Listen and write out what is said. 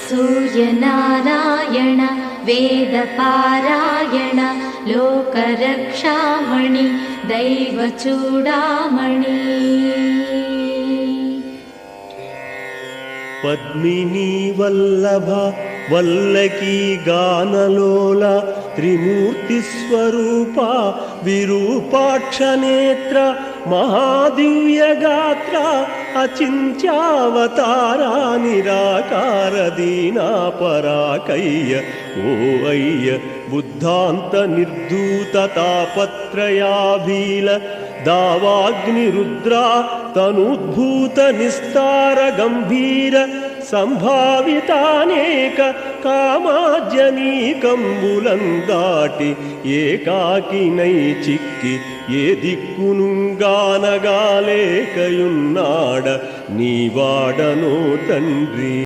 सूर्यनारायण वेदपारायण लोकरक्षामणि दैवचूडामणि पद्मिनी वल्लभ वल्लकी गानलोल त्रिमूर्तिस्वरूपा विरूपाक्षनेत्र महादिव्यगात्र अचिन्त्यावतारा निराकार दीनापराकय्य ओ अय्य बुद्धान्त निर्धूत तापत्रयाभील दावाग्निरुद्रा तनुद्भूत निस्तार गंभीर संभावितानेक कामाजनीकंबुलं दाटि ఏకాకినై చిక్కి ఏ దిక్కునుగానగాలేకయున్నాడ నీవాడనో తండ్రి।